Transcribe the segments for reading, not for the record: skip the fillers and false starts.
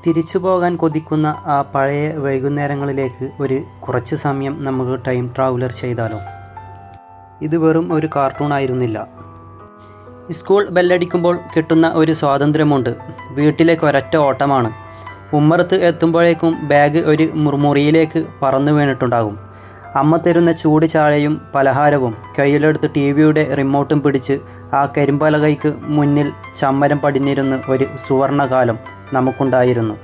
തിരിച്ചു പോകാൻ കൊതിക്കുന്ന ആ പഴയ വൈകുന്നേരങ്ങളിലേക്ക് കുറച്ച് സമയം നമുക്ക് ടൈം ട്രാവലർ ചെയ്താലോ? ഇത് വെറും ഒരു കാർട്ടൂൺ ആയിരുന്നില്ല. സ്കൂൾ ബെല്ലടിക്കുമ്പോൾ കിട്ടുന്ന ഒരു സ്വാതന്ത്ര്യമുണ്ട്. വീട്ടിലേക്ക് ഒരൊറ്റ ഓട്ടമാണ്. ഉമ്മറത്ത് എത്തുമ്പോഴേക്കും ബാഗ് ഒരു മുറിയിലേക്ക് പറന്നു വീണിട്ടുണ്ടാകും. അമ്മ തരുന്ന ചൂട് ചായയും പലഹാരവും കയ്യിലെടുത്ത് ടിവിയുടെ റിമോട്ടും പിടിച്ച് ആ കരിമ്പലകയ്ക്ക് മുന്നിൽ ചമ്മരം പടിഞ്ഞിരുന്ന് ഒരു സുവർണകാലം നമുക്കുണ്ടായിരുന്നു.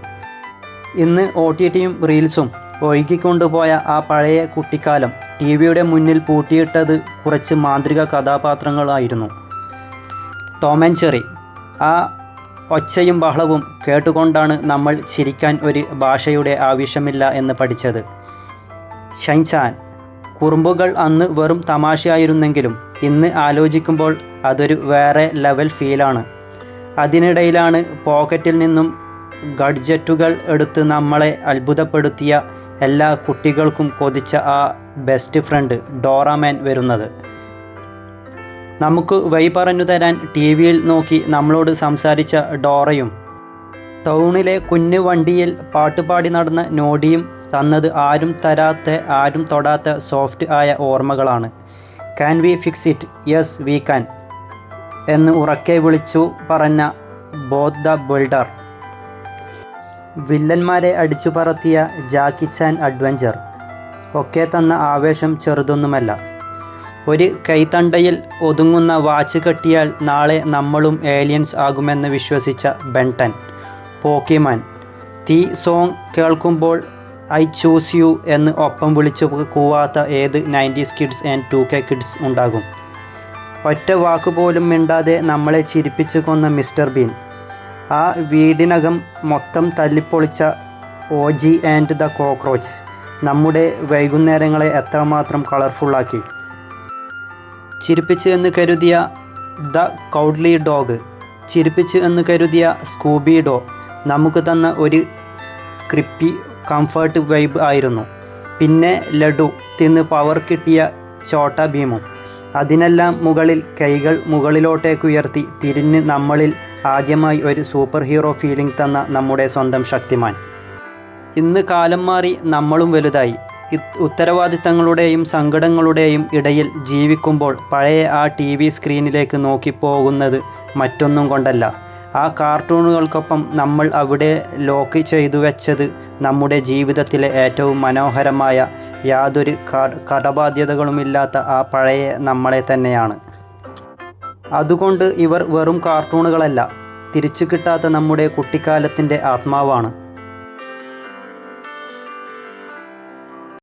ഇന്ന് OTTയും റീൽസും ഒഴുകിക്കൊണ്ടുപോയ ആ പഴയ കുട്ടിക്കാലം ടിവിയുടെ മുന്നിൽ പൂട്ടിയിട്ടത് കുറച്ച് മാന്ത്രിക കഥാപാത്രങ്ങളായിരുന്നു. Tom and Jerry. ആ ഒച്ചയും ബഹളവും കേട്ടുകൊണ്ടാണ് നമ്മൾ ചിരിക്കാൻ ഒരു ഭാഷയുടെ ആവശ്യമില്ല എന്ന് പഠിച്ചത്. ഷൈൻ-ചാൻ. കുറുമ്പുകൾ അന്ന് വെറും തമാശയായിരുന്നെങ്കിലും ഇന്ന് ആലോചിക്കുമ്പോൾ അതൊരു വേറെ ലെവൽ ഫീലാണ്. അതിനിടയിലാണ് പോക്കറ്റിൽ നിന്നും ഗഡ്ജറ്റുകൾ എടുത്ത് നമ്മളെ അത്ഭുതപ്പെടുത്തിയ എല്ലാ കുട്ടികൾക്കും കൊതിച്ച ആ ബെസ്റ്റ് ഫ്രണ്ട് ഡോറാമാൻ വരുന്നത്. നമുക്ക് വഴി പറഞ്ഞു തരാൻ ടിവിയിൽ നോക്കി നമ്മളോട് സംസാരിച്ച ഡോറയും ടൗണിലെ കുഞ്ഞു വണ്ടിയിൽ പാട്ടുപാടി നടന്ന നോഡിയും തന്നത് ആരും തരാത്ത ആരും തൊടാത്ത സോഫ്റ്റ് ആയ ഓർമ്മകളാണ്. Can we fix it? Yes we can എന്ന് ഉറക്കെ വിളിച്ചു പറഞ്ഞ ബോത്ത് ദ ബിൽഡർ. വില്ലന്മാരെ അടിച്ചു പറത്തിയ ജാക്കി ചാൻ അഡ്വഞ്ചർ ഒക്കെ തന്ന ആവേശം ചെറുതൊന്നുമല്ല. ഒരു കൈത്തണ്ടയിൽ ഒതുങ്ങുന്ന വാച്ച് കെട്ടിയാൽ നാളെ നമ്മളും ഏലിയൻസ് ആകുമെന്ന് വിശ്വസിച്ച ബെൻ 10. പോക്കിമാൻ. തീ സോങ് കേൾക്കുമ്പോൾ ഐ ചൂസ് യു എന്ന് ഒപ്പം വിളിച്ചു കൂവാത്ത ഏത് 90s kids and 2K kids ഉണ്ടാകും? ഒറ്റ വാക്കുപോലും മിണ്ടാതെ നമ്മളെ ചിരിപ്പിച്ചു കൊന്ന മിസ്റ്റർ ബീൻ. ആ വീടിനകം മൊത്തം തല്ലിപ്പൊളിച്ച OG ആൻഡ് ദ കോക്രോച്ച് നമ്മുടെ വൈകുന്നേരങ്ങളെ എത്രമാത്രം കളർഫുള്ളാക്കി. ചിരിപ്പിച്ച് എന്ന് കരുതിയ ദ കൗഡ്ലി ഡോഗ്, ചിരിപ്പിച്ച് എന്ന് കരുതിയ സ്കൂബി ഡോ നമുക്ക് തന്ന ഒരു ക്രിപ്പി കംഫർട്ട് വൈബ് ആയിരുന്നു. പിന്നെ ലഡു തിന്ന് പവർ കിട്ടിയ ചോട്ട ഭീമും. അതിനെല്ലാം മുകളിൽ കൈകൾ മുകളിലോട്ടേക്കുയർത്തി തിരിഞ്ഞ് നമ്മളിൽ ആദ്യമായി ഒരു സൂപ്പർ ഹീറോ ഫീലിംഗ് തന്ന നമ്മുടെ സ്വന്തം ശക്തിമാൻ. ഇന്ന് കാലം മാറി, നമ്മളും വലുതായി. ഉത്തരവാദിത്തങ്ങളുടെയും സങ്കടങ്ങളുടെയും ഇടയിൽ ജീവിക്കുമ്പോൾ പഴയ ആ TV സ്ക്രീനിലേക്ക് നോക്കിപ്പോകുന്നത് മറ്റൊന്നും കൊണ്ടല്ല. ആ കാർട്ടൂണുകൾക്കൊപ്പം നമ്മൾ അവിടെ ലോക്ക് ചെയ്തു വെച്ചത് നമ്മുടെ ജീവിതത്തിലെ ഏറ്റവും മനോഹരമായ യാതൊരു കടബാധ്യതകളുമില്ലാത്ത ആ പഴയ നമ്മളെ തന്നെയാണ്. അതുകൊണ്ട് ഇവർ വെറും കാർട്ടൂണുകളല്ല, തിരിച്ചു കിട്ടാത്ത നമ്മുടെ കുട്ടിക്കാലത്തിൻ്റെ ആത്മാവാണ്.